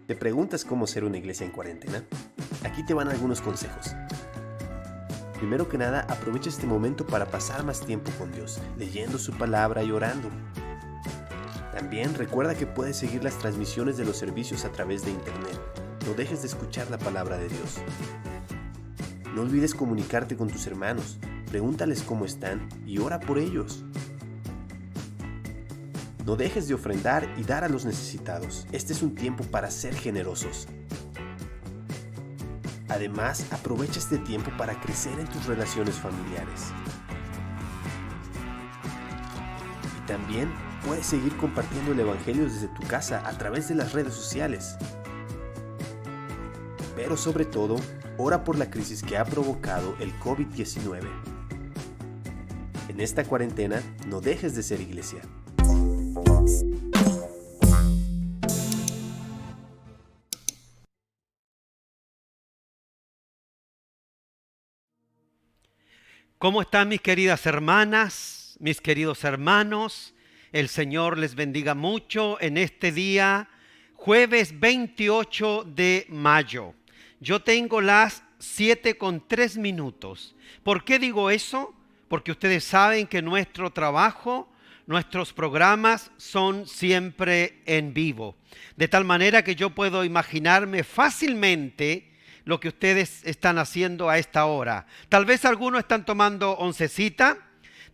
¿Te preguntas cómo ser una iglesia en cuarentena? Aquí te van algunos consejos. Primero que nada, aprovecha este momento para pasar más tiempo con Dios, leyendo su palabra y orando. También recuerda que puedes seguir las transmisiones de los servicios a través de internet. No dejes de escuchar la palabra de Dios. No olvides comunicarte con tus hermanos, pregúntales cómo están y ora por ellos. No dejes de ofrendar y dar a los necesitados. Este es un tiempo para ser generosos. Además, aprovecha este tiempo para crecer en tus relaciones familiares. Y también puedes seguir compartiendo el Evangelio desde tu casa a través de las redes sociales. Pero sobre todo, ora por la crisis que ha provocado el COVID-19. En esta cuarentena, no dejes de ser iglesia. ¿Cómo están mis queridas hermanas, mis queridos hermanos? El Señor les bendiga mucho en este día, jueves 28 de mayo. Yo tengo las 7:03. ¿Por qué digo eso? Porque ustedes saben que nuestro trabajo, nuestros programas son siempre en vivo. De tal manera que yo puedo imaginarme fácilmente lo que ustedes están haciendo a esta hora. Tal vez algunos están tomando oncecita,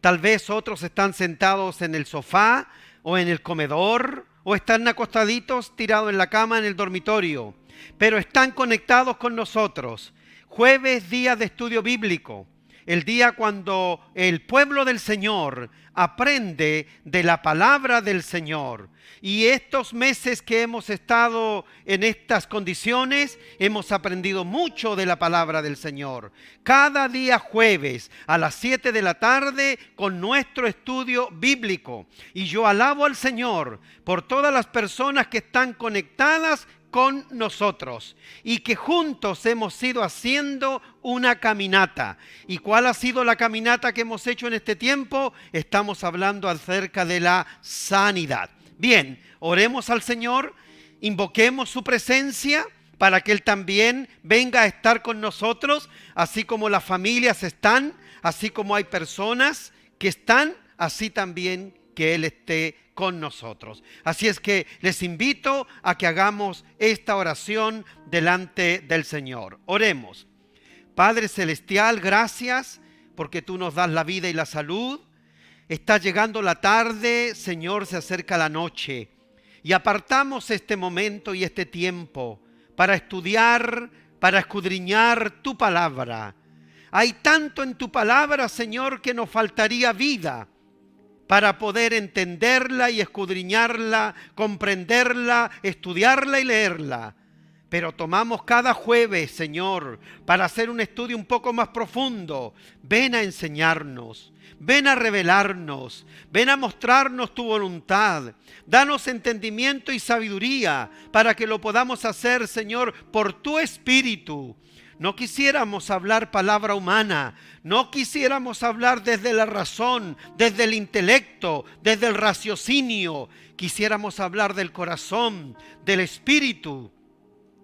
tal vez otros están sentados en el sofá o en el comedor o están acostaditos tirados en la cama en el dormitorio, pero están conectados con nosotros. Jueves, día de estudio bíblico, el día cuando el pueblo del Señor aprende de la palabra del Señor. Y estos meses que hemos estado en estas condiciones, hemos aprendido mucho de la palabra del Señor. Cada día jueves a las 7 de la tarde con nuestro estudio bíblico. Y yo alabo al Señor por todas las personas que están conectadas con nosotros y que juntos hemos ido haciendo una caminata. ¿Y cuál ha sido la caminata que hemos hecho en este tiempo? Estamos hablando acerca de la sanidad. Bien, oremos al Señor, invoquemos su presencia para que Él también venga a estar con nosotros, así como las familias están, así como hay personas que están, así también que Él esté con nosotros. Así es que les invito a que hagamos esta oración delante del Señor. Oremos. Padre Celestial, gracias porque tú nos das la vida y la salud. Está llegando la tarde, Señor, se acerca la noche y apartamos este momento y este tiempo para estudiar, para escudriñar tu palabra. Hay tanto en tu palabra, Señor, que nos faltaría vida para poder entenderla y escudriñarla, comprenderla, estudiarla y leerla. Pero tomamos cada jueves, Señor, para hacer un estudio un poco más profundo. Ven a enseñarnos, ven a revelarnos, ven a mostrarnos tu voluntad. Danos entendimiento y sabiduría para que lo podamos hacer, Señor, por tu Espíritu. No quisiéramos hablar palabra humana, no quisiéramos hablar desde la razón, desde el intelecto, desde el raciocinio. Quisiéramos hablar del corazón, del Espíritu.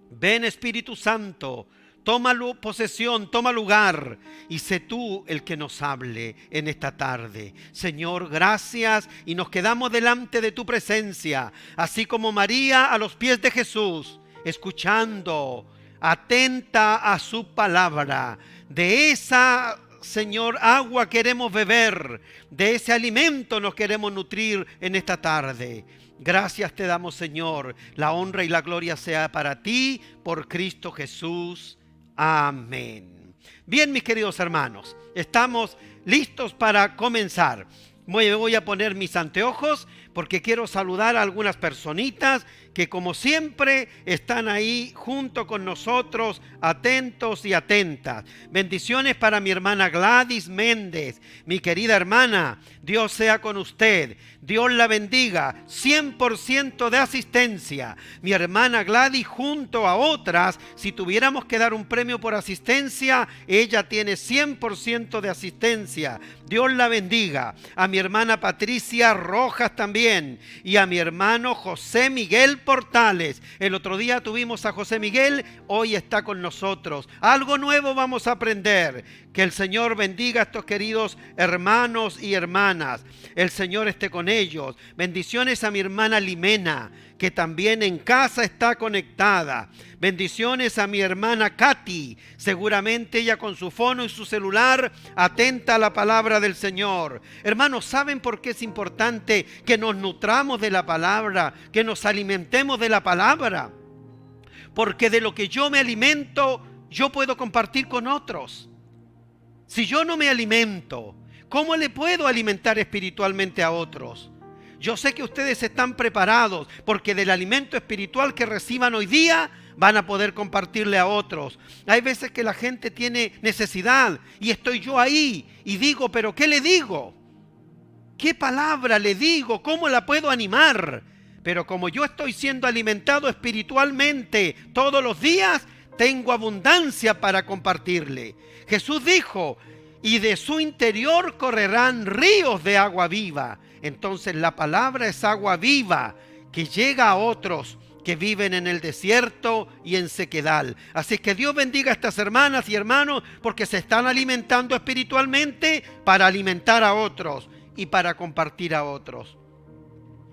Ven, Espíritu Santo, toma posesión, toma lugar y sé tú el que nos hable en esta tarde. Señor, gracias y nos quedamos delante de tu presencia, así como María a los pies de Jesús, escuchando, atenta a su palabra. De esa, Señor, agua queremos beber, de ese alimento nos queremos nutrir en esta tarde. Gracias te damos, Señor. La honra y la gloria sea para ti, por Cristo Jesús. Amén. Bien, mis queridos hermanos, estamos listos para comenzar. Voy a poner mis anteojos porque quiero saludar a algunas personitas que como siempre están ahí junto con nosotros, atentos y atentas. Bendiciones para mi hermana Gladys Méndez, mi querida hermana. Dios sea con usted, Dios la bendiga, 100% de asistencia. Mi hermana Gladys junto a otras, si tuviéramos que dar un premio por asistencia, ella tiene 100% de asistencia. Dios la bendiga. A mi hermana Patricia Rojas también. también. Y a mi hermano José Miguel Portales. El otro día tuvimos a José Miguel, hoy está con nosotros. Algo nuevo vamos a aprender. Que el Señor bendiga a estos queridos hermanos y hermanas. El Señor esté con ellos. Bendiciones a mi hermana Limena, que también en casa está conectada. Bendiciones a mi hermana Katy, seguramente ella con su fono y su celular atenta a la palabra del Señor. Hermanos, ¿saben por qué es importante que nos nutramos de la palabra, que nos alimentemos de la palabra? Porque de lo que yo me alimento, yo puedo compartir con otros. Si yo no me alimento, ¿cómo le puedo alimentar espiritualmente a otros? Yo sé que ustedes están preparados porque del alimento espiritual que reciban hoy día van a poder compartirle a otros. Hay veces que la gente tiene necesidad y estoy yo ahí y digo, ¿pero qué le digo? ¿Qué palabra le digo? ¿Cómo la puedo animar? Pero como yo estoy siendo alimentado espiritualmente todos los días, tengo abundancia para compartirle. Jesús dijo, y de su interior correrán ríos de agua viva. Entonces la palabra es agua viva que llega a otros que viven en el desierto y en sequedal. Así que Dios bendiga a estas hermanas y hermanos porque se están alimentando espiritualmente para alimentar a otros y para compartir a otros.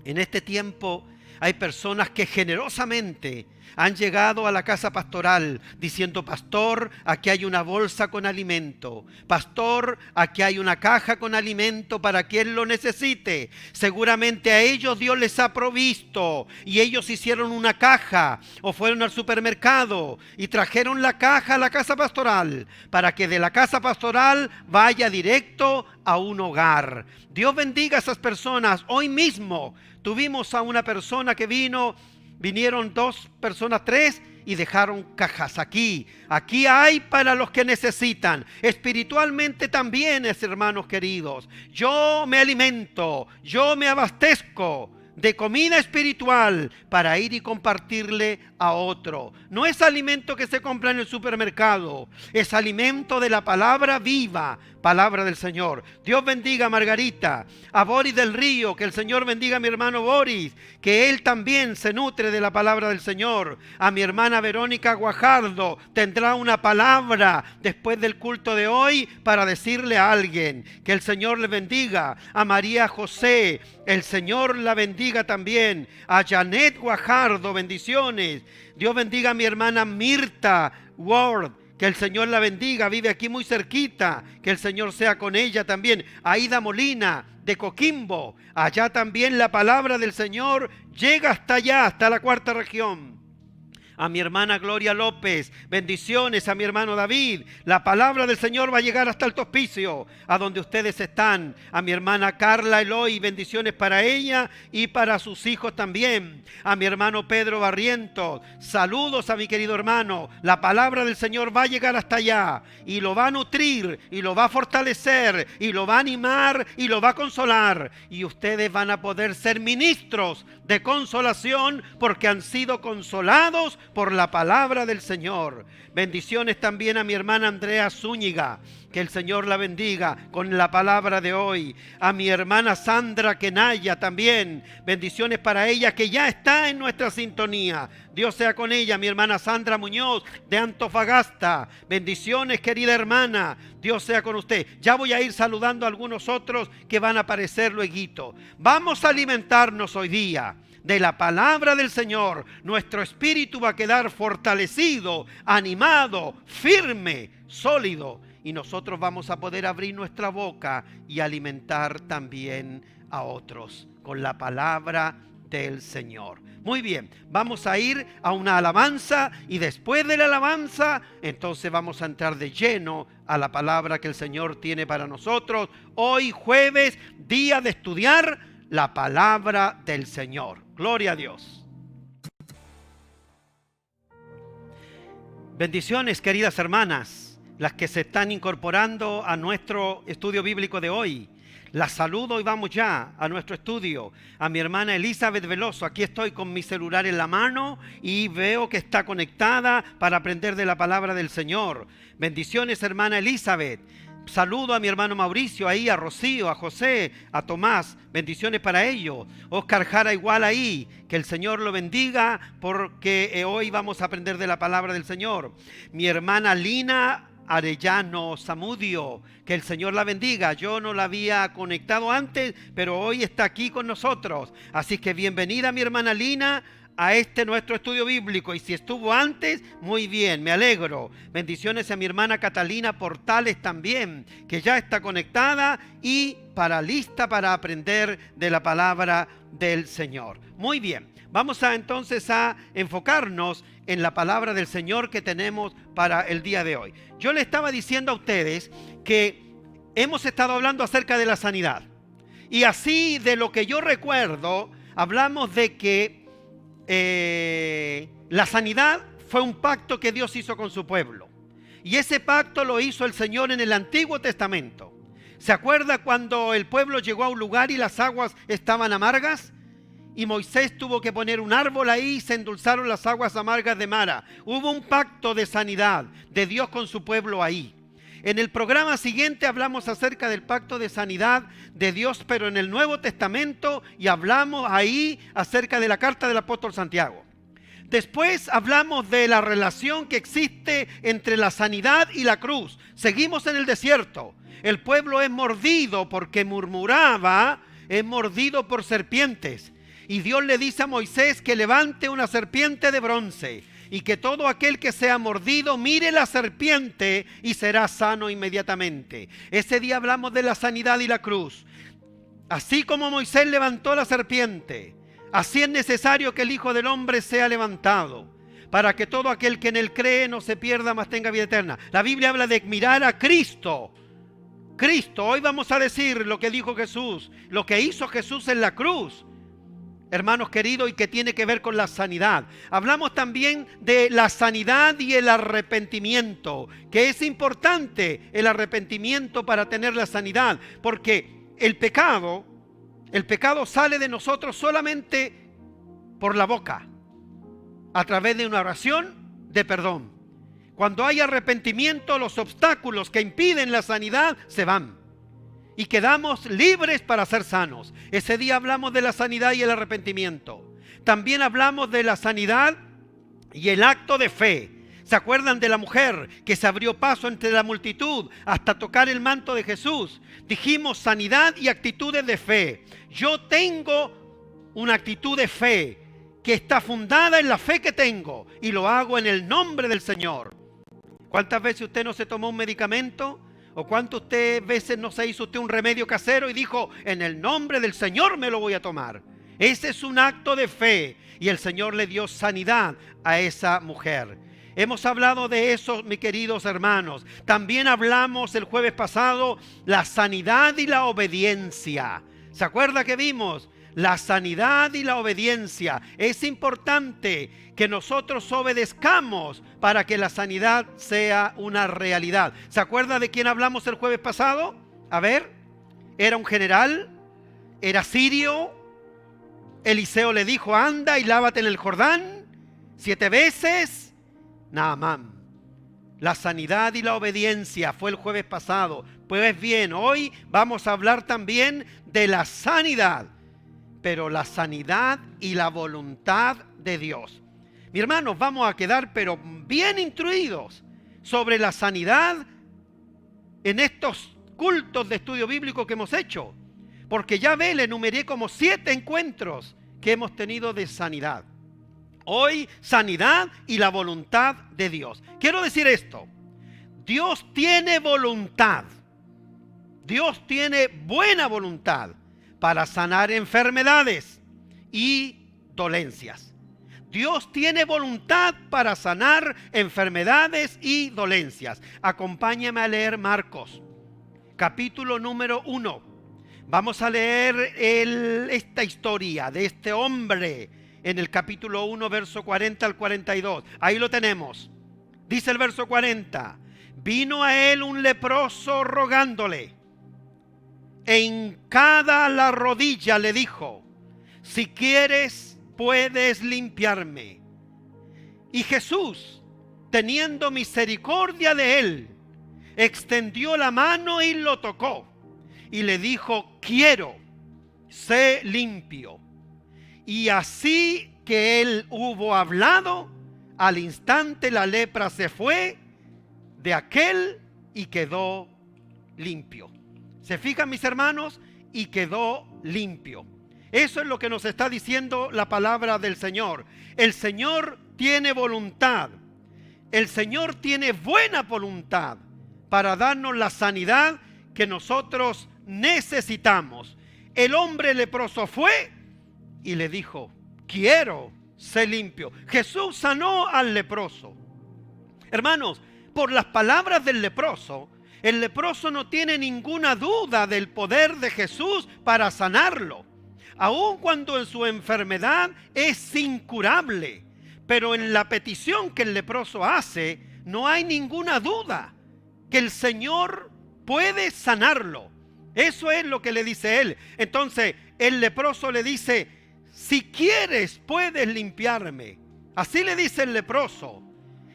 En este tiempo hay personas que generosamente han llegado a la casa pastoral diciendo, pastor, aquí hay una bolsa con alimento. Pastor, aquí hay una caja con alimento para quien lo necesite. Seguramente a ellos Dios les ha provisto y ellos hicieron una caja o fueron al supermercado y trajeron la caja a la casa pastoral para que de la casa pastoral vaya directo a un hogar. Dios bendiga a esas personas. Hoy mismo tuvimos a una persona que vinieron 2 personas, 3 y dejaron cajas aquí. Aquí hay para los que necesitan. Espiritualmente también, hermanos queridos. Yo me alimento, yo me abastezco de comida espiritual para ir y compartirle a otro. No es alimento que se compra en el supermercado, es alimento de la palabra viva, palabra del Señor. Dios bendiga a Margarita, a Boris del Río, que el Señor bendiga a mi hermano Boris, que él también se nutre de la palabra del Señor. A mi hermana Verónica Guajardo tendrá una palabra después del culto de hoy para decirle a alguien. Que el Señor le bendiga. A María José, el Señor la bendiga también. A Janet Guajardo, bendiciones. Dios bendiga a mi hermana Mirta Ward. Que el Señor la bendiga, vive aquí muy cerquita. Que el Señor sea con ella también. Aida Molina de Coquimbo. Allá también la palabra del Señor llega hasta allá, hasta la 4ª región. A mi hermana Gloria López, bendiciones. A mi hermano David, la palabra del Señor va a llegar hasta Alto Hospicio, a donde ustedes están. A mi hermana Carla Eloy, bendiciones para ella y para sus hijos también. A mi hermano Pedro Barrientos, saludos a mi querido hermano. La palabra del Señor va a llegar hasta allá y lo va a nutrir y lo va a fortalecer y lo va a animar y lo va a consolar. Y ustedes van a poder ser ministros de consolación porque han sido consolados por la palabra del Señor. Bendiciones también a mi hermana Andrea Zúñiga, que el Señor la bendiga con la palabra de hoy. A mi hermana Sandra Kenaya también, bendiciones para ella que ya está en nuestra sintonía. Dios sea con ella. Mi hermana Sandra Muñoz de Antofagasta, bendiciones querida hermana, Dios sea con usted. Ya voy a ir saludando a algunos otros que van a aparecer lueguito. Vamos a alimentarnos hoy día de la palabra del Señor. Nuestro espíritu va a quedar fortalecido, animado, firme, sólido. Y nosotros vamos a poder abrir nuestra boca y alimentar también a otros con la palabra del Señor. Muy bien, vamos a ir a una alabanza y después de la alabanza, entonces vamos a entrar de lleno a la palabra que el Señor tiene para nosotros. Hoy jueves, día de estudiar la palabra del Señor. Gloria a Dios. Bendiciones, queridas hermanas, las que se están incorporando a nuestro estudio bíblico de hoy. Las saludo y vamos ya a nuestro estudio. A mi hermana Elizabeth Veloso, aquí estoy con mi celular en la mano y veo que está conectada para aprender de la palabra del Señor. Bendiciones, hermana Elizabeth. Saludo a mi hermano Mauricio ahí, a Rocío, a José, a Tomás. Bendiciones para ellos. Oscar Jara igual ahí. Que el Señor lo bendiga porque hoy vamos a aprender de la palabra del Señor. Mi hermana Lina Arellano Zamudio, que el Señor la bendiga. Yo no la había conectado antes, pero hoy está aquí con nosotros. Así que bienvenida mi hermana Lina a nuestro estudio bíblico, y si estuvo antes, muy bien, me alegro. Bendiciones a mi hermana Catalina Portales también, que ya está conectada y lista para aprender de la palabra del Señor. Muy bien, vamos entonces a enfocarnos en la palabra del Señor que tenemos para el día de hoy. Yo le estaba diciendo a ustedes que hemos estado hablando acerca de la sanidad, y así de lo que yo recuerdo, hablamos de que la sanidad fue un pacto que Dios hizo con su pueblo, y ese pacto lo hizo el Señor en el Antiguo Testamento. ¿Se acuerda cuando el pueblo llegó a un lugar y las aguas estaban amargas? Y Moisés tuvo que poner un árbol ahí y se endulzaron las aguas amargas de Mara. Hubo un pacto de sanidad de Dios con su pueblo ahí. En el programa siguiente hablamos acerca del pacto de sanidad de Dios, pero en el Nuevo Testamento, y hablamos ahí acerca de la carta del apóstol Santiago. Después hablamos de la relación que existe entre la sanidad y la cruz. Seguimos en el desierto. El pueblo es mordido porque murmuraba, es mordido por serpientes. Y Dios le dice a Moisés que levante una serpiente de bronce, y que todo aquel que sea mordido mire la serpiente y será sano inmediatamente. Ese día hablamos de la sanidad y la cruz. Así como Moisés levantó la serpiente, así es necesario que el Hijo del Hombre sea levantado, para que todo aquel que en él cree no se pierda, mas tenga vida eterna. La Biblia habla de mirar a Cristo. Cristo, hoy vamos a decir lo que dijo Jesús, lo que hizo Jesús en la cruz, hermanos queridos, y que tiene que ver con la sanidad. Hablamos también de la sanidad y el arrepentimiento, que es importante el arrepentimiento para tener la sanidad, porque el pecado sale de nosotros solamente por la boca, a través de una oración de perdón. Cuando hay arrepentimiento, los obstáculos que impiden la sanidad se van y quedamos libres para ser sanos. Ese día hablamos de la sanidad y el arrepentimiento. También hablamos de la sanidad y el acto de fe. ¿Se acuerdan de la mujer que se abrió paso entre la multitud hasta tocar el manto de Jesús? Dijimos sanidad y actitudes de fe. Yo tengo una actitud de fe que está fundada en la fe que tengo, y lo hago en el nombre del Señor. ¿Cuántas veces usted no se tomó un medicamento? ¿O cuántas veces no se hizo usted un remedio casero y dijo, en el nombre del Señor me lo voy a tomar? Ese es un acto de fe, y el Señor le dio sanidad a esa mujer. Hemos hablado de eso, mis queridos hermanos. También hablamos el jueves pasado la sanidad y la obediencia. ¿Se acuerda que vimos? La sanidad y la obediencia. Es importante que nosotros obedezcamos para que la sanidad sea una realidad. ¿Se acuerda de quién hablamos el jueves pasado? A ver, era un general, era sirio. Eliseo le dijo, anda y lávate en el Jordán 7 veces. Naamán. La sanidad y la obediencia fue el jueves pasado. Pues bien, hoy vamos a hablar también de la sanidad, pero la sanidad y la voluntad de Dios. Mi hermanos, vamos a quedar pero bien instruidos sobre la sanidad en estos cultos de estudio bíblico que hemos hecho, porque ya le enumeré como 7 encuentros que hemos tenido de sanidad. Hoy, sanidad y la voluntad de Dios. Quiero decir esto: Dios tiene voluntad, Dios tiene buena voluntad para sanar enfermedades y dolencias. Dios tiene voluntad para sanar enfermedades y dolencias. Acompáñame a leer Marcos, capítulo número 1. Vamos a leer esta historia de este hombre en el capítulo 1, verso 40 al 42. Ahí lo tenemos. Dice el verso 40. Vino a él un leproso rogándole. E hincada la rodilla le dijo, si quieres puedes limpiarme. Y Jesús, teniendo misericordia de él, extendió la mano y lo tocó. Y le dijo: quiero, sé limpio. Y así que él hubo hablado, al instante la lepra se fue de aquel y quedó limpio. ¿Se fijan, mis hermanos? Y quedó limpio. Eso es lo que nos está diciendo la palabra del Señor. El Señor tiene voluntad. El Señor tiene buena voluntad para darnos la sanidad que nosotros necesitamos. El hombre leproso fue y le dijo: quiero ser limpio. Jesús sanó al leproso. Hermanos, por las palabras del leproso, el leproso no tiene ninguna duda del poder de Jesús para sanarlo, aun cuando en su enfermedad es incurable. Pero en la petición que el leproso hace, no hay ninguna duda que el Señor puede sanarlo. Eso es lo que le dice él. Entonces el leproso le dice: si quieres puedes limpiarme. Así le dice el leproso.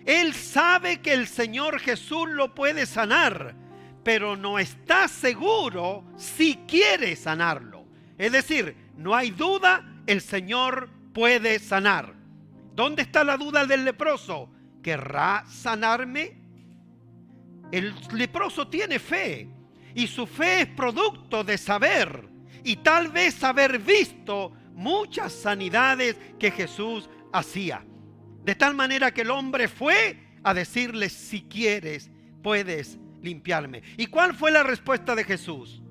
Él sabe que el Señor Jesús lo puede sanar, pero no está seguro si quiere sanarlo. Es decir, no hay duda, el Señor puede sanar. ¿Dónde está la duda del leproso? ¿Querrá sanarme? El leproso tiene fe, y su fe es producto de saber y tal vez haber visto muchas sanidades que Jesús hacía. De tal manera que el hombre fue a decirle: si quieres, puedes limpiarme. ¿Y cuál fue la respuesta de Jesús?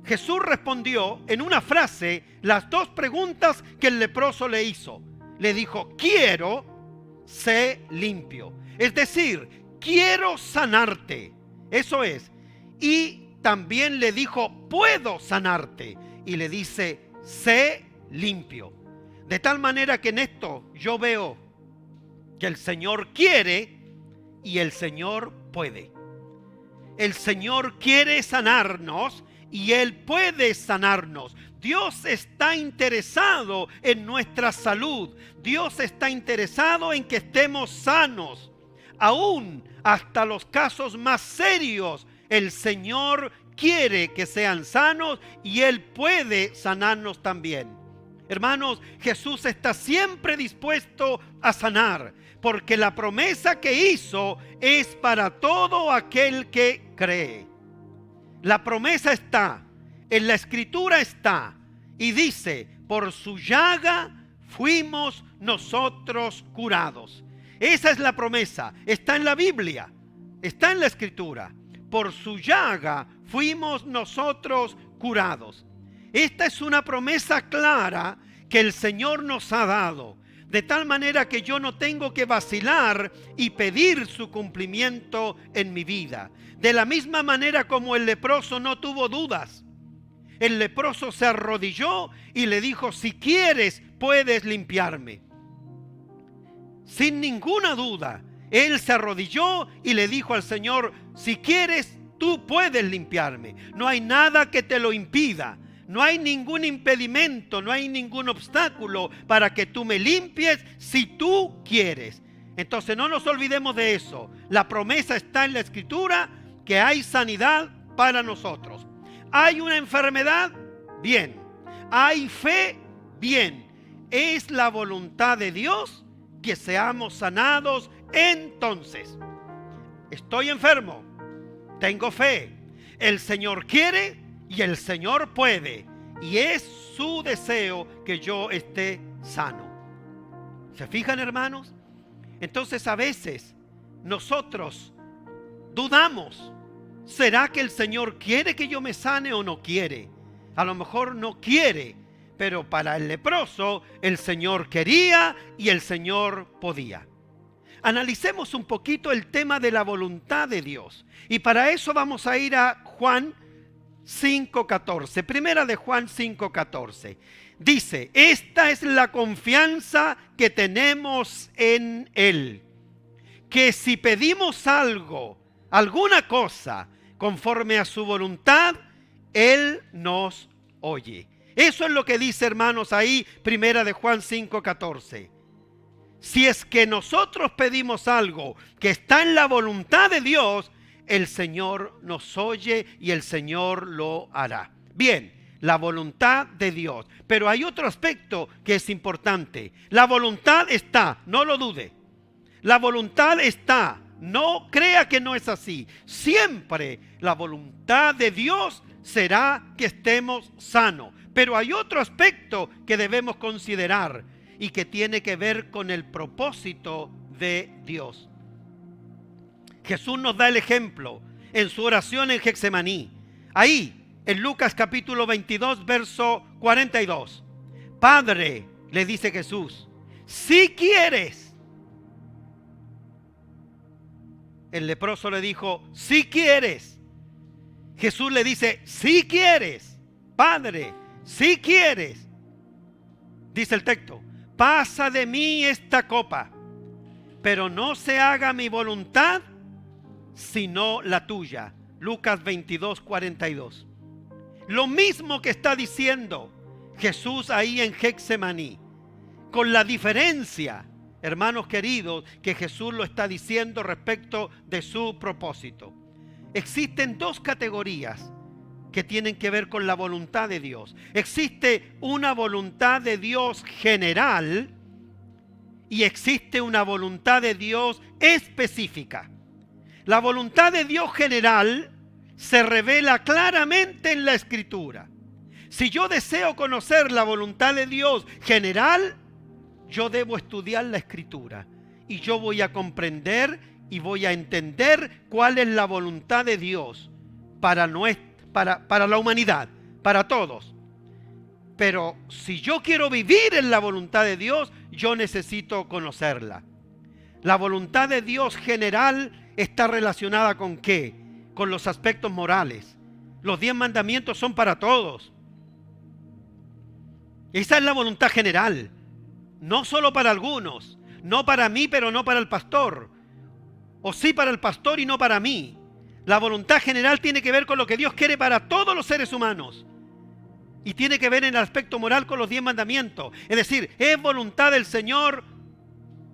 Jesús respondió en una frase las dos preguntas que el leproso le hizo. Le dijo: quiero, sé limpio. Es decir, quiero sanarte. Eso es. Y también le dijo: puedo sanarte. Y le dice: sé limpio. De tal manera que en esto yo veo que el Señor quiere y el Señor puede. El Señor quiere sanarnos y Él puede sanarnos. Dios está interesado en nuestra salud. Dios está interesado en que estemos sanos. Aún hasta los casos más serios, el Señor quiere que sean sanos y Él puede sanarnos también. Hermanos, Jesús está siempre dispuesto a sanar, porque la promesa que hizo es para todo aquel que cree. La promesa está, en la Escritura está, y dice: por su llaga fuimos nosotros curados. Esa es la promesa, está en la Biblia, está en la Escritura. Por su llaga fuimos nosotros curados. Esta es una promesa clara que el Señor nos ha dado, de tal manera que yo no tengo que vacilar y pedir su cumplimiento en mi vida. De la misma manera como el leproso no tuvo dudas. El leproso se arrodilló y le dijo: si quieres, puedes limpiarme. Sin ninguna duda, él se arrodilló y le dijo al Señor: si quieres, tú puedes limpiarme. No hay nada que te lo impida. No hay ningún impedimento, no hay ningún obstáculo para que tú me limpies si tú quieres. Entonces no nos olvidemos de eso. La promesa está en la Escritura, que hay sanidad para nosotros. ¿Hay una enfermedad? Bien. ¿Hay fe? Bien. Es la voluntad de Dios que seamos sanados. Entonces, estoy enfermo, tengo fe, el Señor quiere y el Señor puede, y es su deseo que yo esté sano. ¿Se fijan, hermanos? Entonces a veces nosotros dudamos: ¿será que el Señor quiere que yo me sane o no quiere? A lo mejor no quiere, pero para el leproso el Señor quería y el Señor podía. Analicemos un poquito el tema de la voluntad de Dios, y para eso vamos a ir a Juan 5:14. Primera de Juan 5:14. Dice: esta es la confianza que tenemos en Él, que si pedimos algo, alguna cosa, conforme a su voluntad, Él nos oye. Eso es lo que dice, hermanos, ahí, Primera de Juan 5:14. Si es que nosotros pedimos algo que está en la voluntad de Dios, el Señor nos oye y el Señor lo hará. Bien, la voluntad de Dios. Pero hay otro aspecto que es importante. La voluntad está, no lo dude. La voluntad está, no crea que no es así. Siempre la voluntad de Dios será que estemos sanos. Pero hay otro aspecto que debemos considerar y que tiene que ver con el propósito de Dios. Jesús nos da el ejemplo en su oración en Getsemaní. Ahí, en Lucas capítulo 22, verso 42. Padre, le dice Jesús, si quieres. El leproso le dijo, si quieres. Jesús le dice, si quieres. Padre, si quieres. Dice el texto, pasa de mí esta copa, pero no se haga mi voluntad, sino la tuya. Lucas 22, 42. Lo mismo que está diciendo Jesús ahí en Getsemaní, con la diferencia, hermanos queridos, que Jesús lo está diciendo respecto de su propósito. Existen dos categorías que tienen que ver con la voluntad de Dios. Existe una voluntad de Dios general y existe una voluntad de Dios específica. La voluntad de Dios general se revela claramente en la Escritura. Si yo deseo conocer la voluntad de Dios general, yo debo estudiar la Escritura y yo voy a comprender y voy a entender cuál es la voluntad de Dios para la humanidad, para todos. Pero si yo quiero vivir en la voluntad de Dios, yo necesito conocerla. La voluntad de Dios general está relacionada ¿con qué? Con los aspectos morales. Los 10 mandamientos son para todos. Esa es la voluntad general. No solo para algunos. No para mí, pero no para el pastor. O sí para el pastor y no para mí. La voluntad general tiene que ver con lo que Dios quiere para todos los seres humanos. Y tiene que ver en el aspecto moral con los 10 mandamientos. Es decir, es voluntad del Señor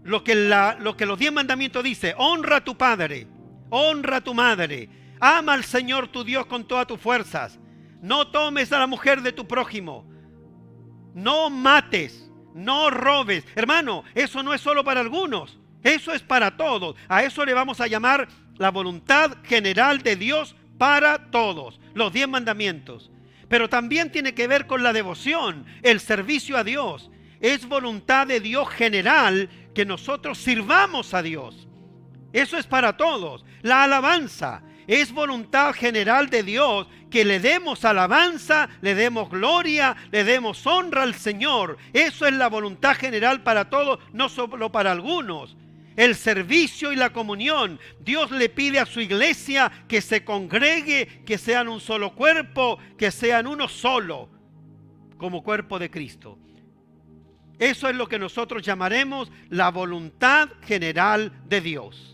lo que los 10 mandamientos dice. Honra a tu padre, honra a tu madre, ama al Señor tu Dios con todas tus fuerzas. No tomes a la mujer de tu prójimo. No mates, no robes. Hermano, eso no es solo para algunos. Eso es para todos. A eso le vamos a llamar la voluntad general de Dios para todos. Los 10 mandamientos. Pero también tiene que ver con la devoción, el servicio a Dios. Es voluntad de Dios general que nosotros sirvamos a Dios. Eso es para todos. La alabanza es voluntad general de Dios que le demos alabanza, le demos gloria, le demos honra al Señor. Eso es la voluntad general para todos, no solo para algunos. El servicio y la comunión. Dios le pide a su iglesia que se congregue, que sean un solo cuerpo, que sean uno solo, como cuerpo de Cristo. Eso es lo que nosotros llamaremos la voluntad general de Dios.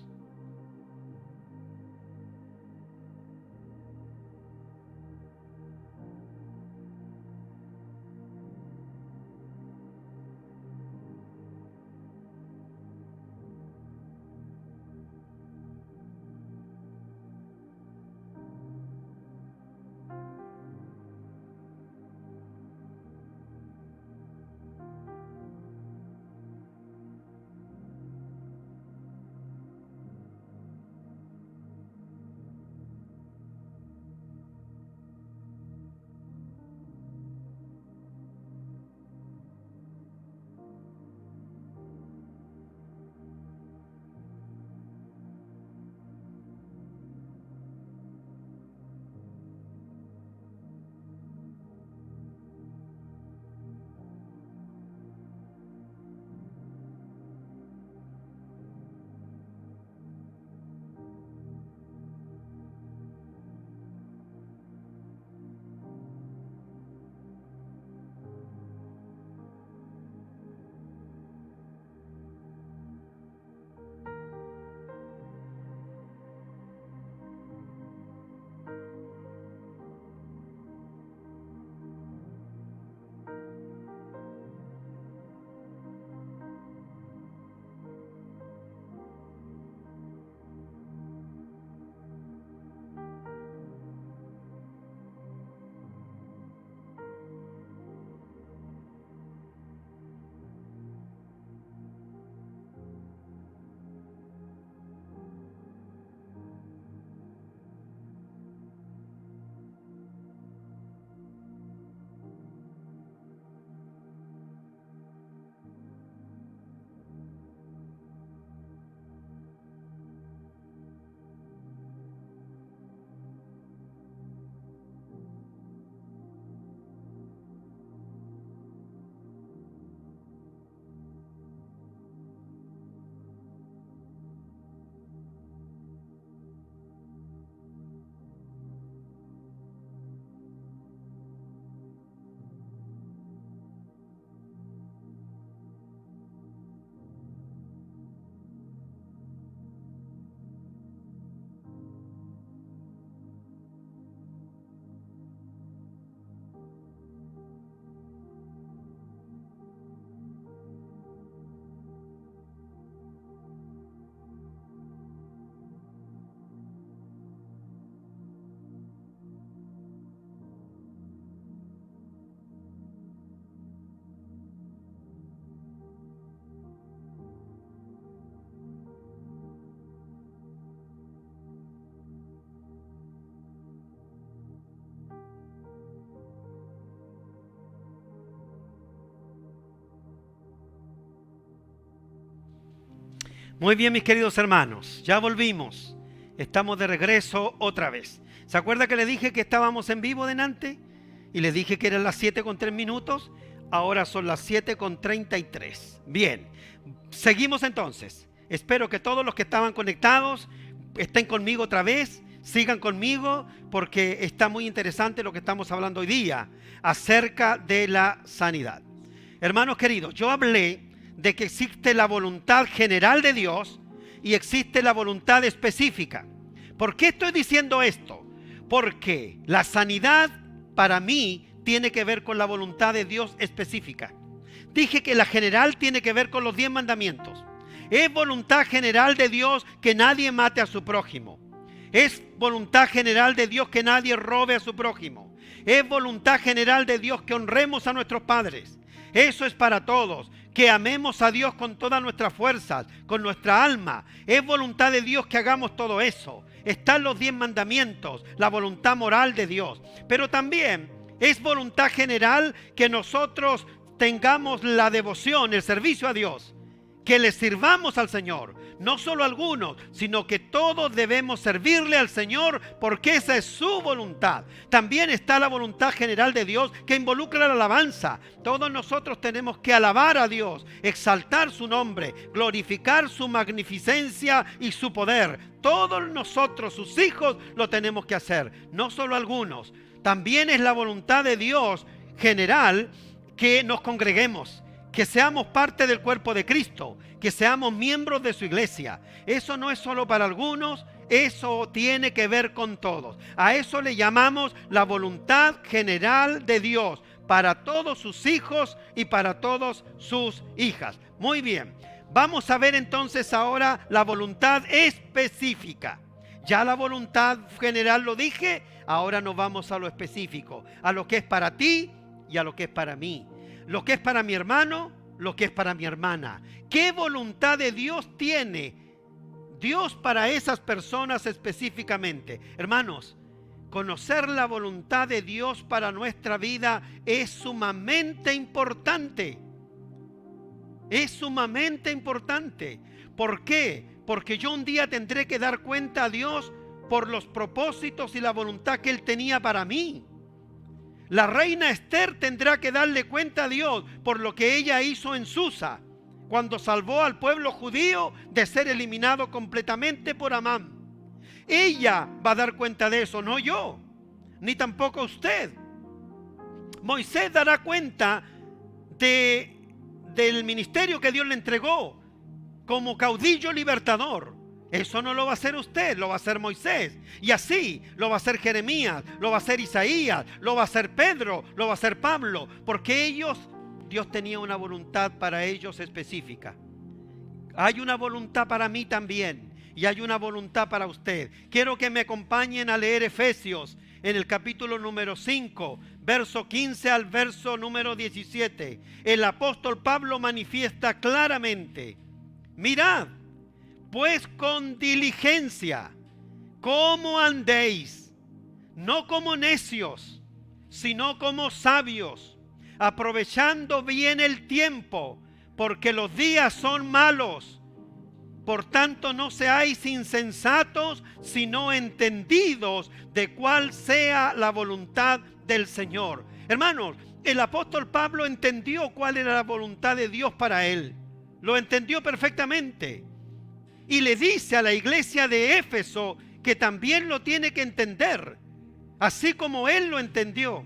Muy bien, mis queridos hermanos, ya volvimos. Estamos de regreso otra vez. ¿Se acuerda que le dije que estábamos en vivo delante? Y les dije que eran las 7:03. Ahora son las 7:33. Bien, seguimos entonces. Espero que todos los que estaban conectados estén conmigo otra vez. Sigan conmigo porque está muy interesante lo que estamos hablando hoy día acerca de la sanidad. Hermanos queridos, yo hablé de que existe la voluntad general de Dios y existe la voluntad específica. ¿Por qué estoy diciendo esto? Porque la sanidad para mí tiene que ver con la voluntad de Dios específica. Dije que la general tiene que ver con los 10 mandamientos. Es voluntad general de Dios que nadie mate a su prójimo. Es voluntad general de Dios que nadie robe a su prójimo. Es voluntad general de Dios que honremos a nuestros padres. Eso es para todos. Que amemos a Dios con todas nuestras fuerzas, con nuestra alma. Es voluntad de Dios que hagamos todo eso. Están los 10 mandamientos, la voluntad moral de Dios. Pero también es voluntad general que nosotros tengamos la devoción, el servicio a Dios. Que le sirvamos al Señor. No solo algunos, sino que todos debemos servirle al Señor porque esa es su voluntad. También está la voluntad general de Dios que involucra la alabanza. Todos nosotros tenemos que alabar a Dios, exaltar su nombre, glorificar su magnificencia y su poder. Todos nosotros, sus hijos, lo tenemos que hacer. No solo algunos. También es la voluntad de Dios general que nos congreguemos, que seamos parte del cuerpo de Cristo, que seamos miembros de su iglesia. Eso no es solo para algunos, eso tiene que ver con todos. A eso le llamamos la voluntad general de Dios para todos sus hijos y para todas sus hijas. Muy bien, vamos a ver entonces ahora la voluntad específica. Ya la voluntad general lo dije, ahora nos vamos a lo específico, a lo que es para ti y a lo que es para mí. Lo que es para mi hermano, lo que es para mi hermana. ¿Qué voluntad de Dios tiene Dios para esas personas específicamente? Hermanos, conocer la voluntad de Dios para nuestra vida es sumamente importante. Es sumamente importante. ¿Por qué? Porque yo un día tendré que dar cuenta a Dios por los propósitos y la voluntad que Él tenía para mí. La reina Esther tendrá que darle cuenta a Dios por lo que ella hizo en Susa, cuando salvó al pueblo judío de ser eliminado completamente por Amán. Ella va a dar cuenta de eso, no yo, ni tampoco usted. Moisés dará cuenta del ministerio que Dios le entregó como caudillo libertador. Eso no lo va a hacer usted, lo va a hacer Moisés. Y así lo va a hacer Jeremías, lo va a hacer Isaías, lo va a hacer Pedro, lo va a hacer Pablo. Porque Dios tenía una voluntad para ellos específica. Hay una voluntad para mí también. Y hay una voluntad para usted. Quiero que me acompañen a leer Efesios en el capítulo número 5, verso 15 al verso número 17. El apóstol Pablo manifiesta claramente: mirad pues con diligencia cómo andéis, no como necios, sino como sabios, aprovechando bien el tiempo, porque los días son malos. Por tanto, no seáis insensatos, sino entendidos de cuál sea la voluntad del Señor. Hermanos, el apóstol Pablo entendió cuál era la voluntad de Dios para él. Lo entendió perfectamente. Y le dice a la iglesia de Éfeso que también lo tiene que entender, así como él lo entendió.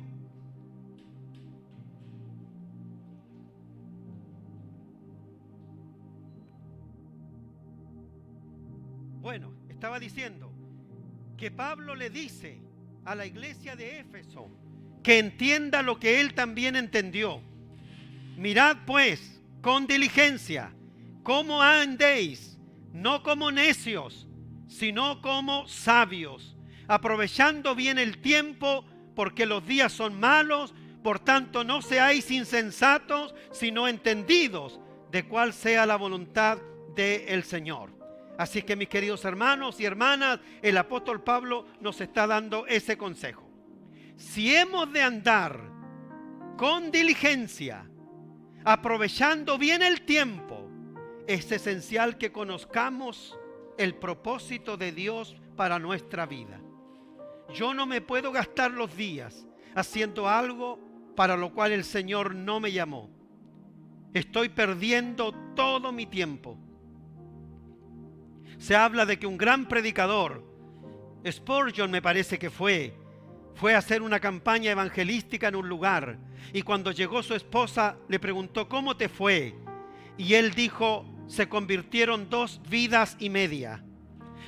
Bueno, estaba diciendo que Pablo le dice a la iglesia de Éfeso que entienda lo que él también entendió. Mirad pues con diligencia cómo andéis, no como necios, sino como sabios, aprovechando bien el tiempo, porque los días son malos. Por tanto, no seáis insensatos, sino entendidos de cuál sea la voluntad del Señor. Así que, mis queridos hermanos y hermanas, el apóstol Pablo nos está dando ese consejo. Si hemos de andar con diligencia, aprovechando bien el tiempo, es esencial que conozcamos el propósito de Dios para nuestra vida. Yo no me puedo gastar los días haciendo algo para lo cual el Señor no me llamó. Estoy perdiendo todo mi tiempo. Se habla de que un gran predicador, Spurgeon me parece que fue a hacer una campaña evangelística en un lugar, y cuando llegó su esposa le preguntó: ¿cómo te fue? Y él dijo: se convirtieron 2 vidas y media.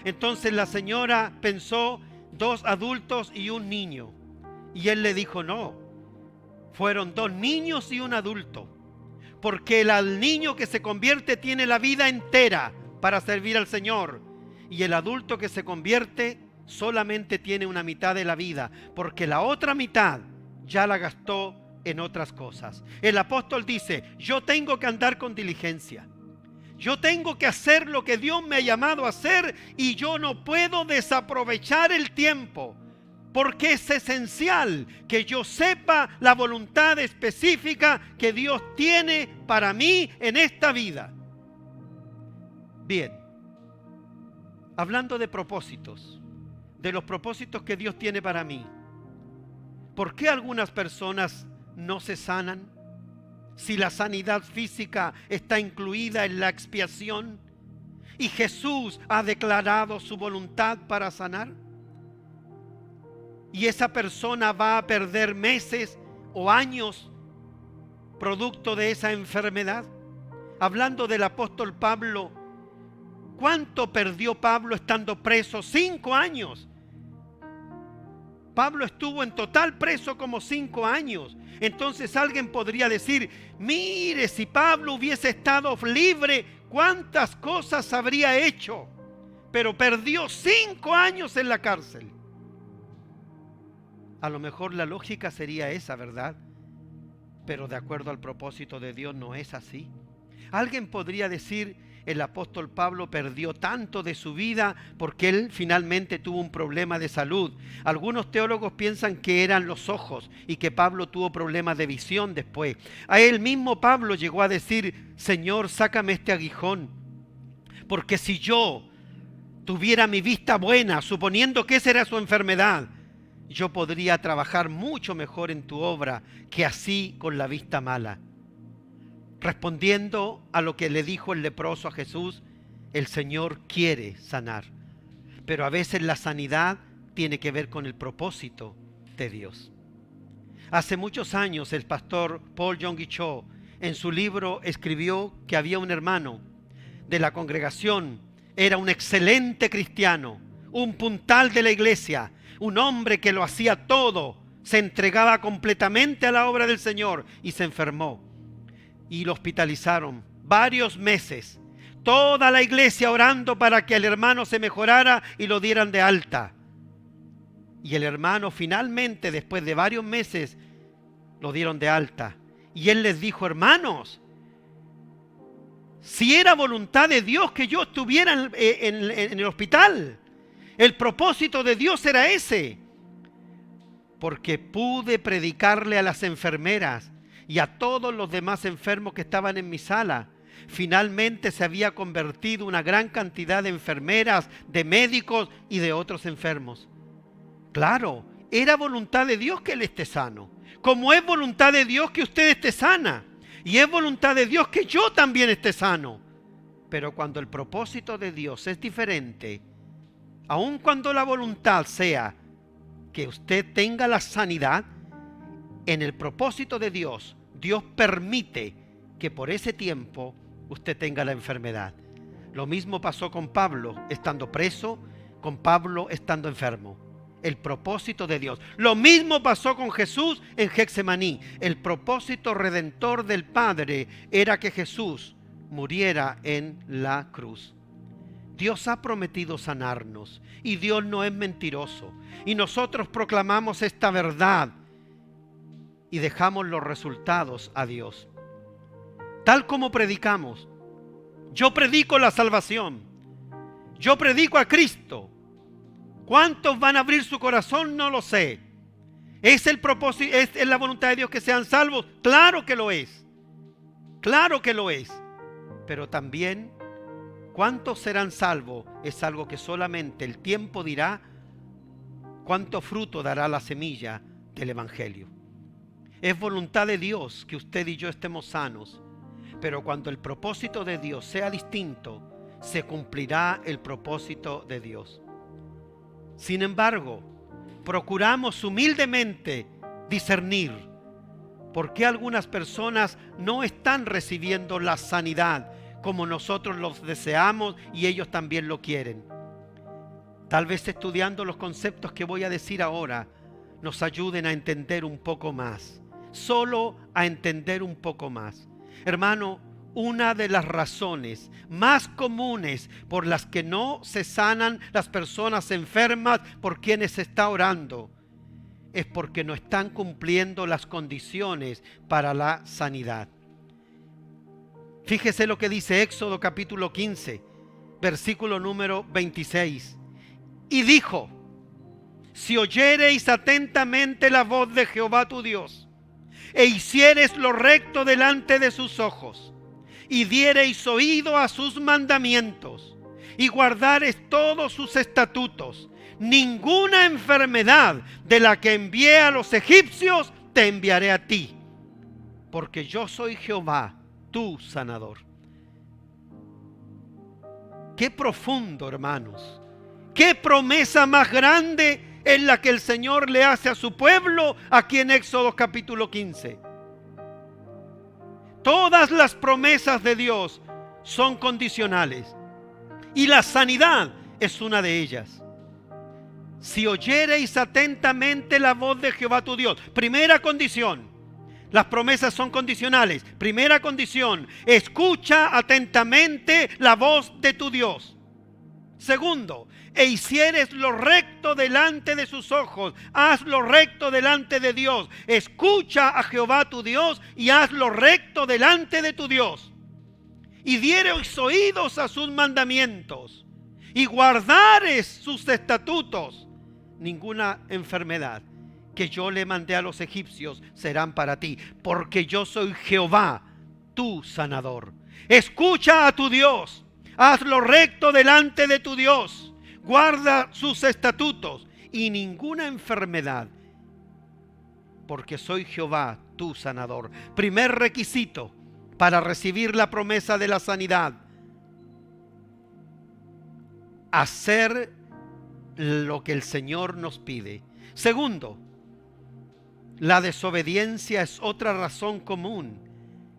Entonces la señora pensó: 2 adultos y un niño. Y él le dijo: no, fueron 2 niños y un adulto, porque el niño que se convierte tiene la vida entera para servir al Señor, y el adulto que se convierte solamente tiene una mitad de la vida, porque la otra mitad ya la gastó en otras cosas. El apóstol dice: yo tengo que andar con diligencia, yo tengo que hacer lo que Dios me ha llamado a hacer, y yo no puedo desaprovechar el tiempo, porque es esencial que yo sepa la voluntad específica que Dios tiene para mí en esta vida. Bien, hablando de propósitos, de los propósitos que Dios tiene para mí, ¿por qué algunas personas no se sanan? Si la sanidad física está incluida en la expiación y Jesús ha declarado su voluntad para sanar, y esa persona va a perder meses o años producto de esa enfermedad. Hablando del apóstol Pablo, ¿cuánto perdió Pablo estando preso? 5 años. Pablo estuvo en total preso como 5 años. Entonces alguien podría decir: mire, si Pablo hubiese estado libre, ¿cuántas cosas habría hecho? Pero perdió 5 años en la cárcel. A lo mejor la lógica sería esa, ¿verdad? Pero de acuerdo al propósito de Dios no es así. Alguien podría decir: el apóstol Pablo perdió tanto de su vida porque él finalmente tuvo un problema de salud. Algunos teólogos piensan que eran los ojos y que Pablo tuvo problemas de visión después. A él mismo Pablo llegó a decir: Señor, sácame este aguijón, porque si yo tuviera mi vista buena, suponiendo que esa era su enfermedad, yo podría trabajar mucho mejor en tu obra que así con la vista mala. Respondiendo a lo que le dijo el leproso a Jesús, el Señor quiere sanar, pero a veces la sanidad tiene que ver con el propósito de Dios. Hace muchos años el pastor Paul Yonggi Cho en su libro escribió que había un hermano de la congregación, era un excelente cristiano, un puntal de la iglesia, un hombre que lo hacía todo, se entregaba completamente a la obra del Señor, y se enfermó y lo hospitalizaron varios meses. Toda la iglesia orando para que el hermano se mejorara y lo dieran de alta. Y el hermano finalmente, después de varios meses, lo dieron de alta. Y él les dijo: hermanos, si era voluntad de Dios que yo estuviera en el hospital, el propósito de Dios era ese, porque pude predicarle a las enfermeras y a todos los demás enfermos que estaban en mi sala. Finalmente se había convertido una gran cantidad de enfermeras, de médicos y de otros enfermos. Claro, era voluntad de Dios que él esté sano, como es voluntad de Dios que usted esté sana, y es voluntad de Dios que yo también esté sano. Pero cuando el propósito de Dios es diferente, aun cuando la voluntad sea que usted tenga la sanidad, en el propósito de Dios, Dios permite que por ese tiempo usted tenga la enfermedad. Lo mismo pasó con Pablo estando preso, con Pablo estando enfermo. El propósito de Dios. Lo mismo pasó con Jesús en Getsemaní. El propósito redentor del Padre era que Jesús muriera en la cruz. Dios ha prometido sanarnos y Dios no es mentiroso. Y nosotros proclamamos esta verdad y dejamos los resultados a Dios. Tal como predicamos. Yo predico la salvación. Yo predico a Cristo. ¿Cuántos van a abrir su corazón? No lo sé. ¿Es el propósito, es la voluntad de Dios que sean salvos? Claro que lo es. Claro que lo es. pero también cuántos serán salvos es algo que solamente el tiempo dirá. Cuánto fruto dará la semilla del Evangelio. Es voluntad de Dios que usted y yo estemos sanos, pero cuando el propósito de Dios sea distinto, se cumplirá el propósito de Dios. Sin embargo, procuramos humildemente discernir por qué algunas personas no están recibiendo la sanidad como nosotros los deseamos y ellos también lo quieren. Tal vez estudiando los conceptos que voy a decir ahora nos ayuden a entender un poco más, solo a entender un poco más. Hermano, una de las razones más comunes por las que no se sanan las personas enfermas por quienes se está orando es porque no están cumpliendo las condiciones para la sanidad. Fíjese lo que dice Éxodo capítulo 15, versículo número 26. Y dijo: si oyereis atentamente la voz de Jehová tu Dios, e hiciereis lo recto delante de sus ojos, y diereis oído a sus mandamientos, y guardareis todos sus estatutos, ninguna enfermedad de la que envié a los egipcios te enviaré a ti, porque yo soy Jehová, tu sanador. Qué profundo, hermanos. Qué promesa más grande es la que el Señor le hace a su pueblo aquí en Éxodo capítulo 15. Todas las promesas de Dios son condicionales y la sanidad es una de ellas. Si oyereis atentamente la voz de Jehová tu Dios, primera condición. Las promesas son condicionales. Primera condición, escucha atentamente la voz de tu Dios. Segundo, e hicieres lo recto delante de sus ojos. Haz lo recto delante de Dios. Escucha a Jehová tu Dios y haz lo recto delante de tu Dios. Y diereis oídos a sus mandamientos y guardares sus estatutos. Ninguna enfermedad que yo le mandé a los egipcios serán para ti, porque yo soy Jehová, tu sanador. Escucha a tu Dios. Haz lo recto delante de tu Dios, guarda sus estatutos y ninguna enfermedad, porque soy Jehová, tu sanador. Primer requisito para recibir la promesa de la sanidad: hacer lo que el Señor nos pide. Segundo, la desobediencia es otra razón común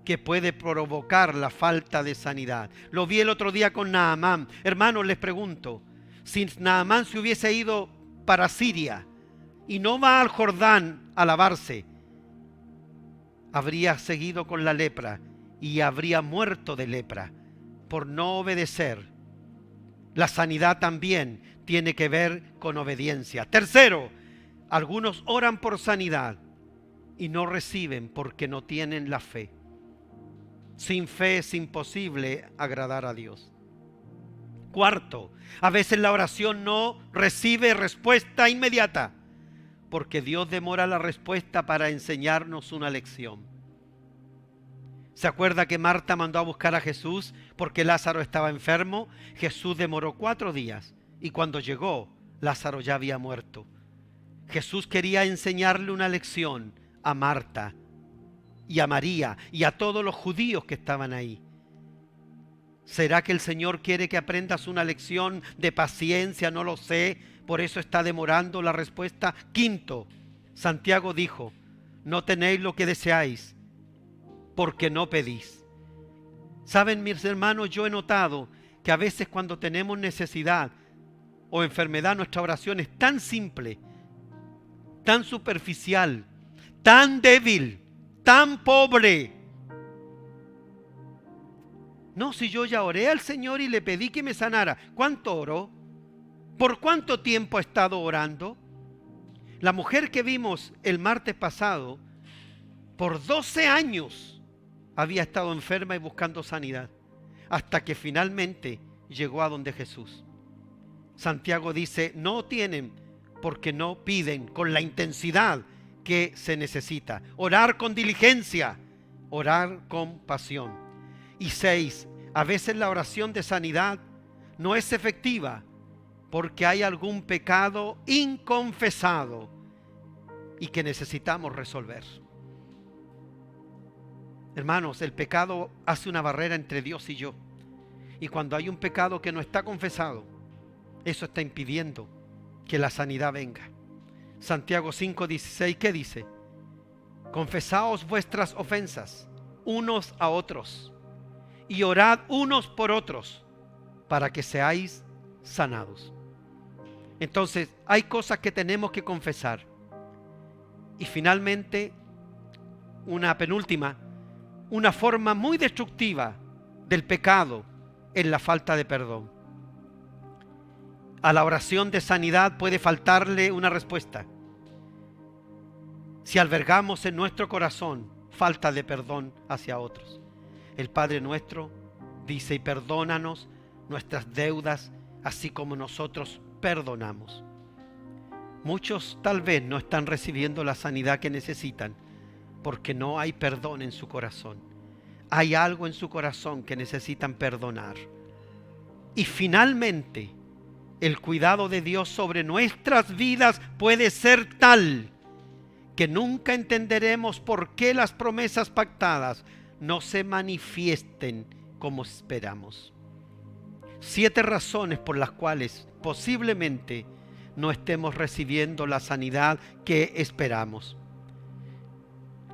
que puede provocar la falta de sanidad. Lo vi el otro día con Naamán. Hermanos, les pregunto, si Naamán se hubiese ido para Siria y no va al Jordán a lavarse, habría seguido con la lepra y habría muerto de lepra por no obedecer. La sanidad también tiene que ver con obediencia. Tercero, algunos oran por sanidad y no reciben porque no tienen la fe. Sin fe es imposible agradar a Dios. Cuarto, a veces la oración no recibe respuesta inmediata porque Dios demora la respuesta para enseñarnos una lección. ¿Se acuerda que Marta mandó a buscar a Jesús porque Lázaro estaba enfermo? Jesús demoró 4 días y cuando llegó, Lázaro ya había muerto. Jesús quería enseñarle una lección a Marta y a María y a todos los judíos que estaban ahí. ¿Será que el Señor quiere que aprendas una lección de paciencia? No lo sé, por eso está demorando la respuesta. Quinto, Santiago dijo: no tenéis lo que deseáis, porque no pedís. Saben, mis hermanos, yo he notado que a veces cuando tenemos necesidad o enfermedad, nuestra oración es tan simple, tan superficial, tan débil, tan pobre. No, si yo ya oré al Señor y le pedí que me sanara. ¿Cuánto oró? ¿Por cuánto tiempo ha estado orando? La mujer que vimos el martes pasado, por 12 años había estado enferma y buscando sanidad, hasta que finalmente llegó a donde Jesús. Santiago dice: no tienen porque no piden con la intensidad que se necesita. Orar con diligencia, orar con pasión. Y 6, A veces la oración de sanidad no es efectiva porque hay algún pecado inconfesado y que necesitamos resolver. Hermanos, el pecado hace una barrera entre Dios y yo. Y cuando hay un pecado que no está confesado, eso está impidiendo que la sanidad venga. Santiago 5:16, ¿qué dice? Confesaos vuestras ofensas unos a otros y orad unos por otros para que seáis sanados. Entonces, hay cosas que tenemos que confesar. Y finalmente, una penúltima, una forma muy destructiva del pecado es la falta de perdón. A la oración de sanidad puede faltarle una respuesta si albergamos en nuestro corazón falta de perdón hacia otros. El Padre nuestro dice: y perdónanos nuestras deudas, así como nosotros perdonamos. Muchos tal vez no están recibiendo la sanidad que necesitan porque no hay perdón en su corazón. Hay algo en su corazón que necesitan perdonar. Y finalmente, el cuidado de Dios sobre nuestras vidas puede ser tal que nunca entenderemos por qué las promesas pactadas no se manifiesten como esperamos. 7 razones por las cuales posiblemente no estemos recibiendo la sanidad que esperamos.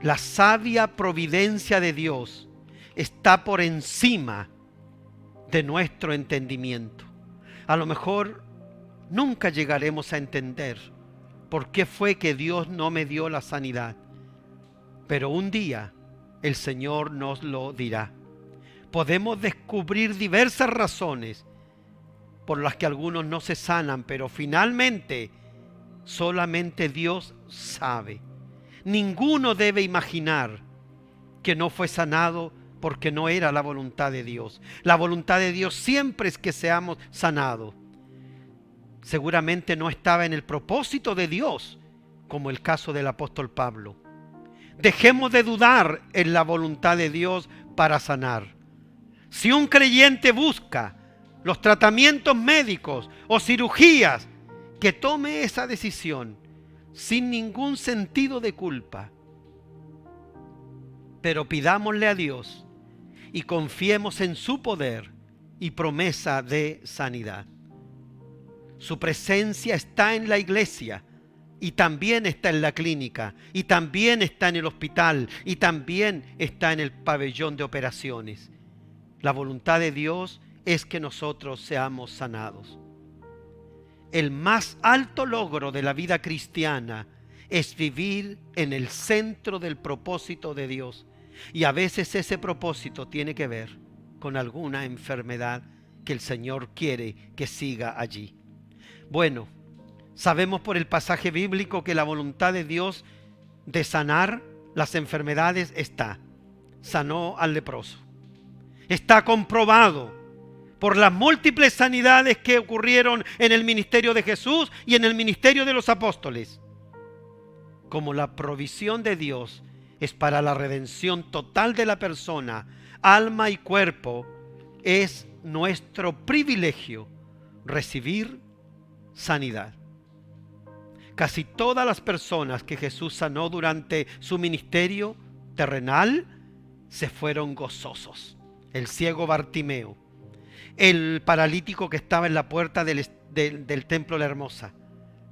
La sabia providencia de Dios está por encima de nuestro entendimiento. A lo mejor nunca llegaremos a entender por qué fue que Dios no me dio la sanidad, pero un día el Señor nos lo dirá. Podemos descubrir diversas razones por las que algunos no se sanan, pero finalmente solamente Dios sabe. Ninguno debe imaginar que no fue sanado porque no era la voluntad de Dios. La voluntad de Dios siempre es que seamos sanados. Seguramente no estaba en el propósito de Dios, como el caso del apóstol Pablo. Dejemos de dudar en la voluntad de Dios para sanar. Si un creyente busca los tratamientos médicos o cirugías, que tome esa decisión sin ningún sentido de culpa. Pero pidámosle a Dios y confiemos en su poder y promesa de sanidad. Su presencia está en la iglesia y también está en la clínica y también está en el hospital y también está en el pabellón de operaciones. La voluntad de Dios es que nosotros seamos sanados. El más alto logro de la vida cristiana es vivir en el centro del propósito de Dios. Y a veces ese propósito tiene que ver con alguna enfermedad que el Señor quiere que siga allí. Bueno, sabemos por el pasaje bíblico que la voluntad de Dios de sanar las enfermedades está. Sanó al leproso. Está comprobado por las múltiples sanidades que ocurrieron en el ministerio de Jesús y en el ministerio de los apóstoles. Como la provisión de Dios es para la redención total de la persona, alma y cuerpo, es nuestro privilegio recibir sanidad. Casi todas las personas que Jesús sanó durante su ministerio terrenal se fueron gozosos. El ciego Bartimeo, el paralítico que estaba en la puerta del templo de la Hermosa,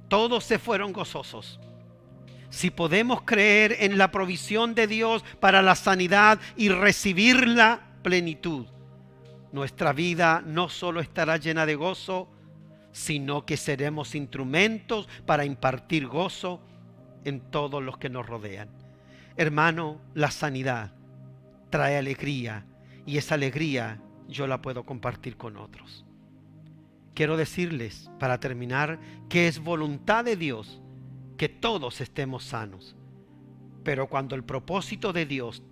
todos se fueron gozosos. Si podemos creer en la provisión de Dios para la sanidad y recibir la plenitud, nuestra vida no solo estará llena de gozo, sino que seremos instrumentos para impartir gozo en todos los que nos rodean. Hermano, la sanidad trae alegría y esa alegría yo la puedo compartir con otros. Quiero decirles, para terminar, que es voluntad de Dios que todos estemos sanos. Pero cuando el propósito de Dios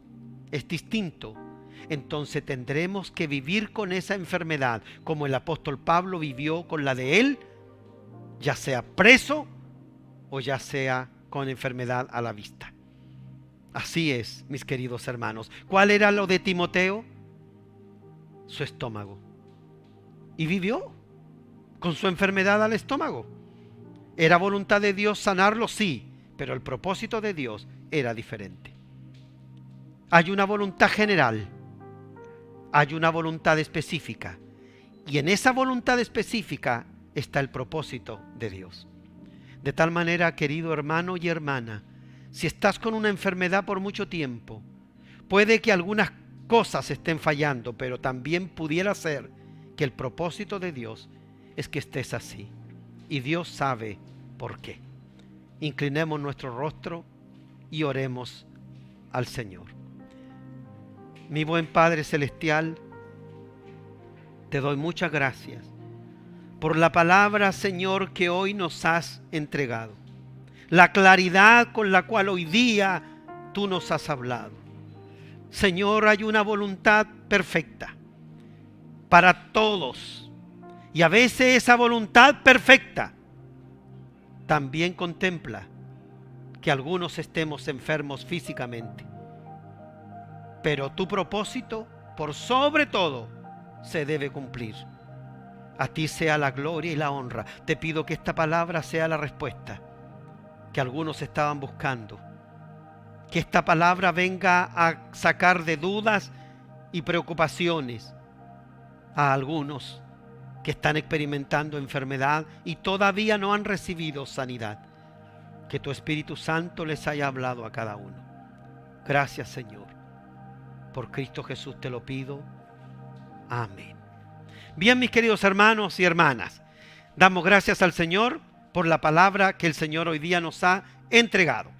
es distinto, entonces tendremos que vivir con esa enfermedad como el apóstol Pablo vivió con la de él, ya sea preso o ya sea con enfermedad a la vista. Así es, mis queridos hermanos. ¿Cuál era lo de Timoteo? su estómago. Y vivió con su enfermedad al estómago. ¿Era voluntad de Dios sanarlo? Sí, pero el propósito de Dios era diferente. Hay una voluntad general, hay una voluntad específica, y en esa voluntad específica está el propósito de Dios. De tal manera, querido hermano y hermana, si estás con una enfermedad por mucho tiempo, puede que algunas cosas estén fallando, pero también pudiera ser que el propósito de Dios es que estés así. Y Dios sabe por qué. Inclinemos nuestro rostro y oremos al Señor. Mi buen Padre Celestial, te doy muchas gracias por la palabra, Señor, que hoy nos has entregado. La claridad con la cual hoy día tú nos has hablado. Señor, hay una voluntad perfecta para todos. Y a veces esa voluntad perfecta también contempla que algunos estemos enfermos físicamente. Pero tu propósito, por sobre todo, se debe cumplir. A ti sea la gloria y la honra. Te pido que esta palabra sea la respuesta que algunos estaban buscando. Que esta palabra venga a sacar de dudas y preocupaciones a algunos que están experimentando enfermedad y todavía no han recibido sanidad. Que tu Espíritu Santo les haya hablado a cada uno. Gracias, Señor. Por Cristo Jesús te lo pido. Amén. Bien, mis queridos hermanos y hermanas, damos gracias al Señor por la palabra que el Señor hoy día nos ha entregado.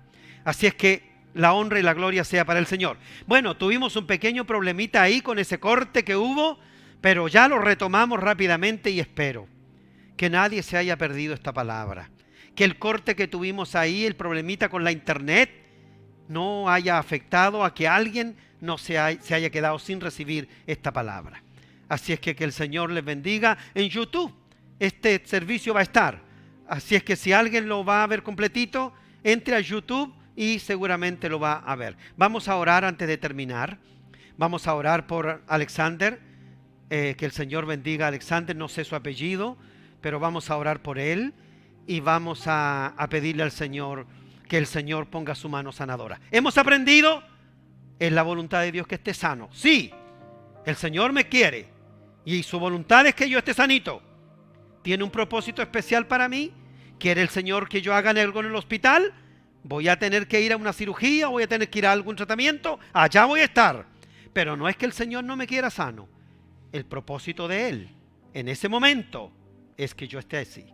Así es que la honra y la gloria sea para el Señor. Bueno, tuvimos un pequeño problemita ahí con ese corte que hubo, pero ya lo retomamos rápidamente y espero que nadie se haya perdido esta palabra. Que el corte que tuvimos ahí, el problemita con la internet, no haya afectado a que alguien no se haya quedado sin recibir esta palabra. Así es que el Señor les bendiga. En YouTube este servicio va a estar. Así es que si alguien lo va a ver completito, entre a YouTube y seguramente lo va a ver. Vamos a orar antes de terminar. Vamos a orar por Alexander. Que el Señor bendiga a Alexander. No sé su apellido, pero vamos a orar por él. Y vamos a pedirle al Señor que el Señor ponga su mano sanadora. Hemos aprendido, es la voluntad de Dios que esté sano. Sí, el Señor me quiere y su voluntad es que yo esté sanito. ¿Tiene un propósito especial para mí? ¿Quiere el Señor que yo haga algo en el hospital? ¿Voy a tener que ir a una cirugía? ¿Voy a tener que ir a algún tratamiento? Allá voy a estar. Pero no es que el Señor no me quiera sano. El propósito de Él en ese momento es que yo esté así.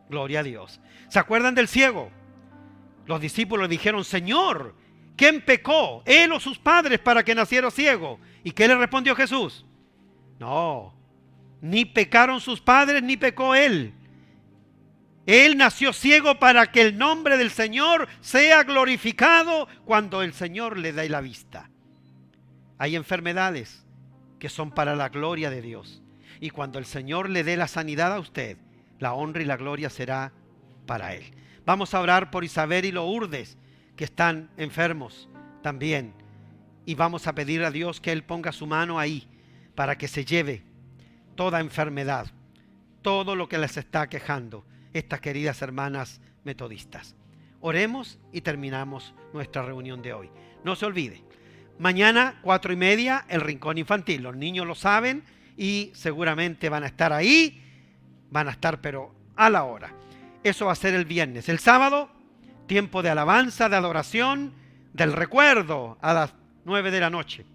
Gloria a Dios. ¿Se acuerdan del ciego? Los discípulos dijeron: Señor, ¿quién pecó? ¿Él o sus padres para que naciera ciego? ¿Y qué le respondió Jesús? No, ni pecaron sus padres ni pecó él. Él nació ciego para que el nombre del Señor sea glorificado cuando el Señor le dé la vista. Hay enfermedades que son para la gloria de Dios. Y cuando el Señor le dé la sanidad a usted, la honra y la gloria será para Él. Vamos a orar por Isabel y Lourdes, que están enfermos también. Y vamos a pedir a Dios que Él ponga su mano ahí para que se lleve toda enfermedad, todo lo que les está quejando estas queridas hermanas metodistas. Oremos y terminamos nuestra reunión de hoy. No se olvide, mañana 4:30 el rincón infantil. Los niños lo saben y seguramente van a estar ahí, van a estar pero a la hora. Eso va a ser el viernes. El sábado, tiempo de alabanza, de adoración, del recuerdo a las 9 de la noche.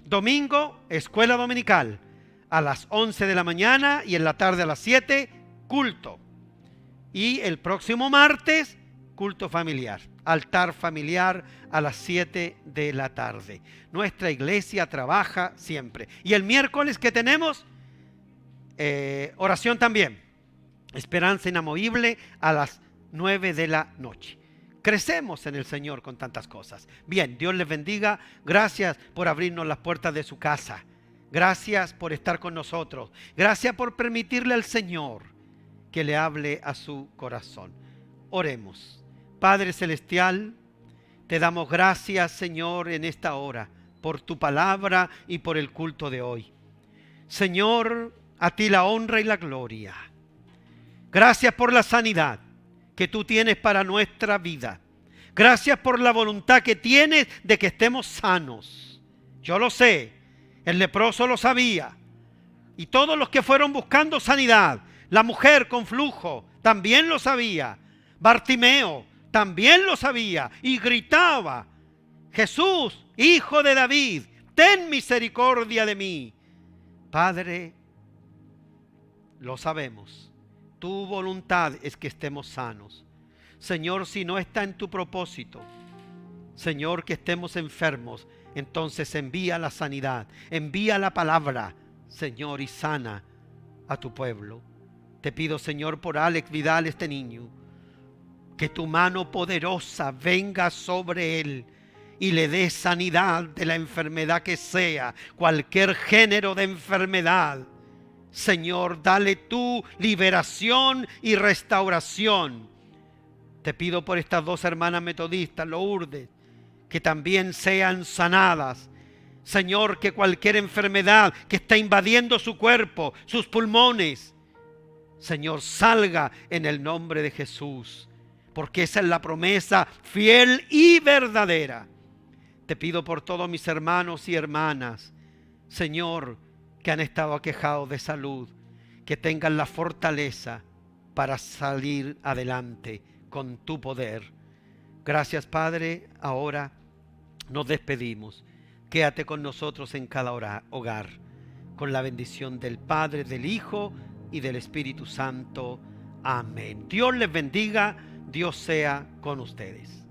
Domingo, escuela dominical a las 11 de la mañana y en la tarde a las 7, culto. Y el próximo martes, culto familiar, altar familiar a las 7 de la tarde. Nuestra iglesia trabaja siempre. Y el miércoles que tenemos, oración también. Esperanza inamovible a las 9 de la noche. Crecemos en el Señor con tantas cosas. Bien, Dios les bendiga. Gracias por abrirnos las puertas de su casa. Gracias por estar con nosotros. Gracias por permitirle al Señor que le hable a su corazón. Oremos. Padre Celestial, te damos gracias, Señor, en esta hora, por tu palabra y por el culto de hoy. Señor, a ti la honra y la gloria. Gracias por la sanidad que tú tienes para nuestra vida. Gracias por la voluntad que tienes de que estemos sanos. Yo lo sé, el leproso lo sabía. Y todos los que fueron buscando sanidad, la mujer con flujo también lo sabía. Bartimeo también lo sabía y gritaba: Jesús, Hijo de David, ten misericordia de mí. Padre, lo sabemos, tu voluntad es que estemos sanos. Señor, si no está en tu propósito, Señor, que estemos enfermos, entonces envía la sanidad, envía la palabra, Señor, y sana a tu pueblo. Te pido, Señor, por Alex Vidal, este niño, que tu mano poderosa venga sobre él y le dé sanidad de la enfermedad que sea, cualquier género de enfermedad. Señor, dale tu liberación y restauración. Te pido por estas dos hermanas metodistas, Lourdes, que también sean sanadas. Señor, que cualquier enfermedad que está invadiendo su cuerpo, sus pulmones, Señor, salga en el nombre de Jesús, porque esa es la promesa fiel y verdadera. Te pido por todos mis hermanos y hermanas, Señor, que han estado aquejados de salud, que tengan la fortaleza para salir adelante con tu poder. Gracias, Padre. Ahora nos despedimos. Quédate con nosotros en cada hogar, con la bendición del Padre, del Hijo y del Espíritu Santo. Amén. Dios les bendiga. Dios sea con ustedes.